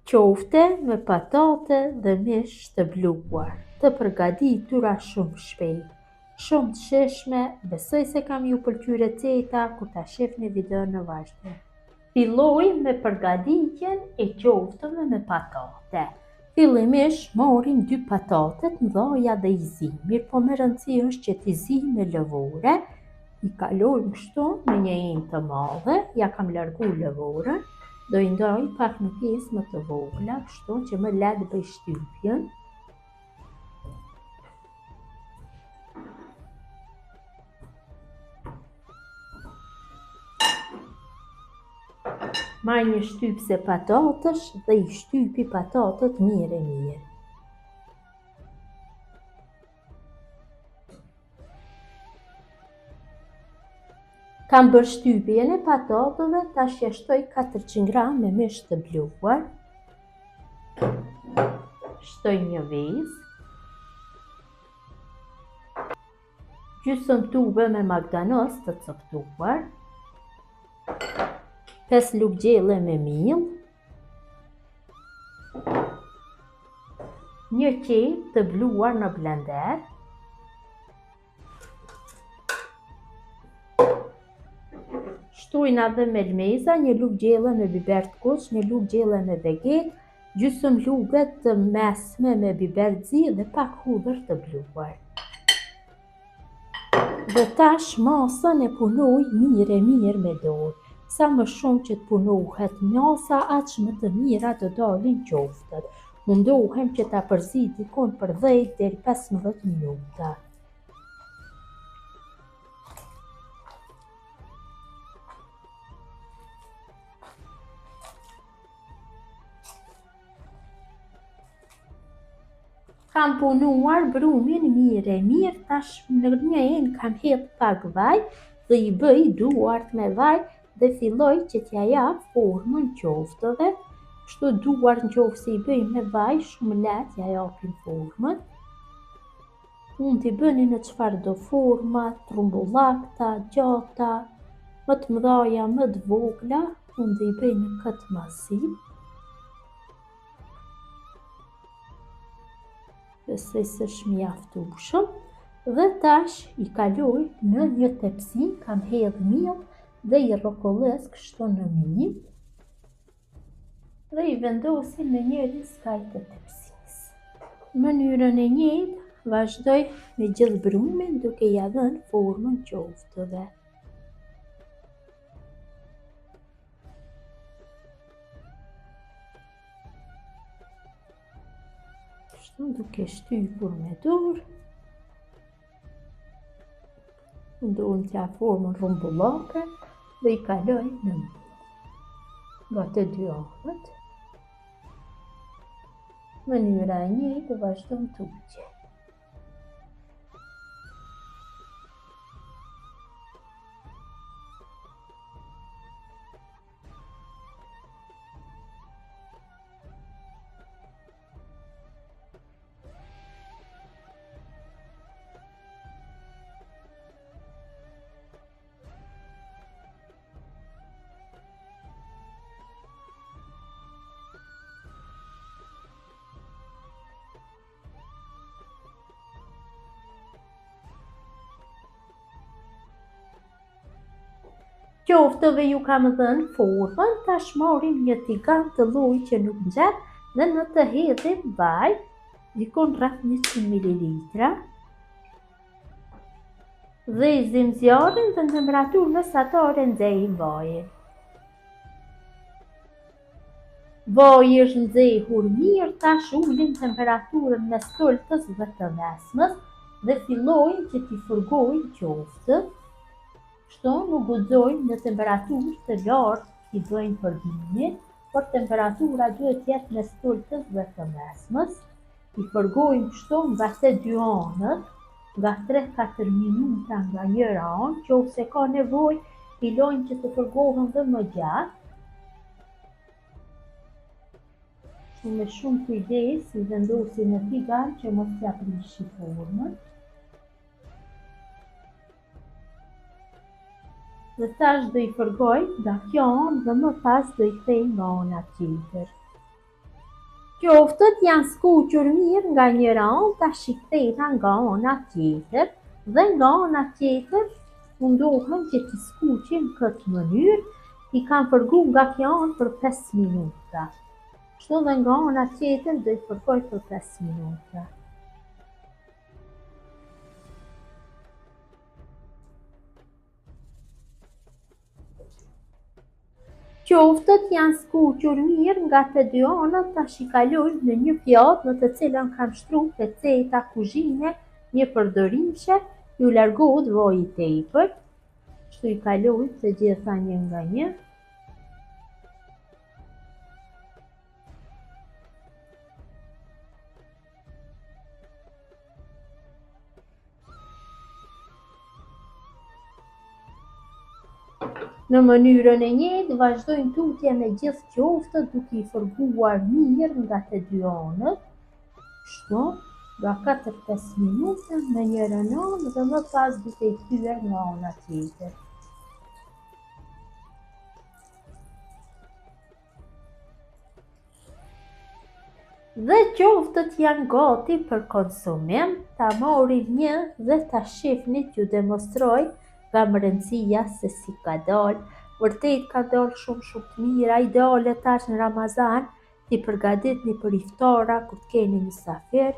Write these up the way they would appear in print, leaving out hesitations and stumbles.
Qofte me patate dhe mish të bluar, të përgatitura shumë shpejt, shumë të shishme, besoj se kam ju pëlqyer receta kur ta shihni videon në vazhdim. Filloj me përgatitjen e qoftëve me patate. Fillimisht morim 2 patate të mëdha dhe i zi, mirë po me rëndësi është që t'i zi me lëvore, i kalojmë kështu në një enë të madhe, ja kam largu lëvorën, do i ndoj pak në pjesë më të vogla, kështu që më lehtë bëj shtypjen. Marr një shtypse patatësh dhe i shtypi patatet mirë e mirë. Kam bërë shtypjen e patatëve, tash ja shtoj 400 gram me mish të bluar. Shtoj një vezë. Gjysmë tube me magdanoz të coptuar. 5 lugë gjelle me miell. 1 qepë të bluar në blender. Shtojna dhe melmeza, 1 lugë gjelle me biber të kuq, 1 lugë gjelle me veget, gjysmë lugë të mesme me biber të zi dhe pak hudhër të bluar. Dhe tash masën e punoj mirë me dorë. Sa më shumë që të punohet masa, aq më të mira të dalin qoftët. Mundohem që ta përzij dikon për 10 deri 15 minuta. Kam punuar brumin mirë, tash në një enë kam hedh pak vaj dhe i bëj duart me vaj dhe filloj që t'ja jap formën qoftëve. Kështu duart nëse i bëj me vaj, shumë lehtë ja japin formën. Mund t'i bëni në çfarë do forma, trumbullakta, gjata, më të mëdha, më të vogla, mund t'i bëj në këtë mazi. Besoj se është mjaftueshëm dhe tash i kaloj në një tepsi, kam hedh miell dhe i rrokollez kështu në mijë dhe i vendosi në njërin skaj të tepsisë. Në mënyrën e njëjtë vazhdoj me gjithë brumin duke ja dhënë formën qoftëve. Duke shtypur me dorë, mundohem t'ja formën rrumbullake dhe i kaloj në mijë nga të dy anët. Mënyra e njëjtë vazhdon tutje. Qoftëve ju kam dhënë formën, tash marrim një tigan të lloj që nuk nxeh dhe në të hedhim vaj, dikon rreth 100 ml. Dhe i zim zjarrin dhe në temperaturë mesatare nxejmë vajin. Vaji është nxehur mirë, tash ulim temperaturën mes toltës dhe të mesmës dhe fillojmë që t'i fërgojmë qoftët. Kështu nuk guxojmë në temperaturë të lartë i bëjmë përgimin, por temperatura duhet jetë mes toltës dhe të mesmës. I fërgojmë kështu nga të dy anët, nga 3-4 minuta nga njëra anë, nëse ka nevojë, i lojmë që të fërgohen dhe më gjatë. Me shumë kujdes i vendosi në tigan që mos t'ja prishi formën. Dhe tash do i fërgoj nga kjo anë dhe më pas do i kthej nga ana tjetër. Qoftët janë skuqur mirë nga njëra anë, tash i kthehna nga ana tjetër dhe nga ana tjetër mundohem që t'i skuqim në këtë mënyrë, i kam fërgu nga kjo anë për 5 minuta. Kështu dhe nga ana tjetër do i fërkoj për 5 minuta. Qoftët janë skuqur mirë nga të dy anët, tash i kaloj në një pjatë në të cilën kam shtruar peceta kuzhine, një përdorimshe, ju largohet vaji tepër. Kështu i kaloj të gjitha një nga një. Në mënyrën e njëjtë vazhdojmë tutje me gjithë qoftët duke i fërguar mirë nga të dy anët. Kështu, nga 4-5 minuta në njërën anë dhe më pas duke i kthyer nga ana tjetër. Dhe qoftët janë gati për konsumim, ta morim një dhe ta shihni t'ju demonstroj nga mbrëmsia se si ka dalë. Vërtet ka dalë shumë të mira, ideale tash në Ramazan, t'i përgatitni për iftara kur t'keni mysafir.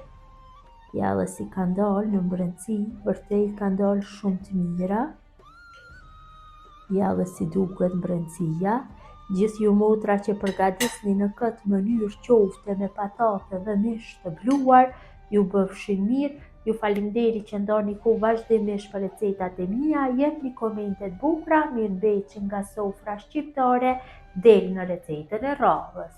Ja dhe si kanë dalë në mbrëmsi, vërtet kanë dalë shumë të mira. Ja dhe si duket mbrëmsia. Gjithë ju motra që përgatisni në këtë mënyrë qofte me patate dhe mish të bluar, ju bëfshin mirë. Ju faleminderit që ndoni kohë vazhdimisht për recetat e mia, jepni komente të bukura, mirëmbëjtje nga sofra shqiptare, deri në recetën e radhës.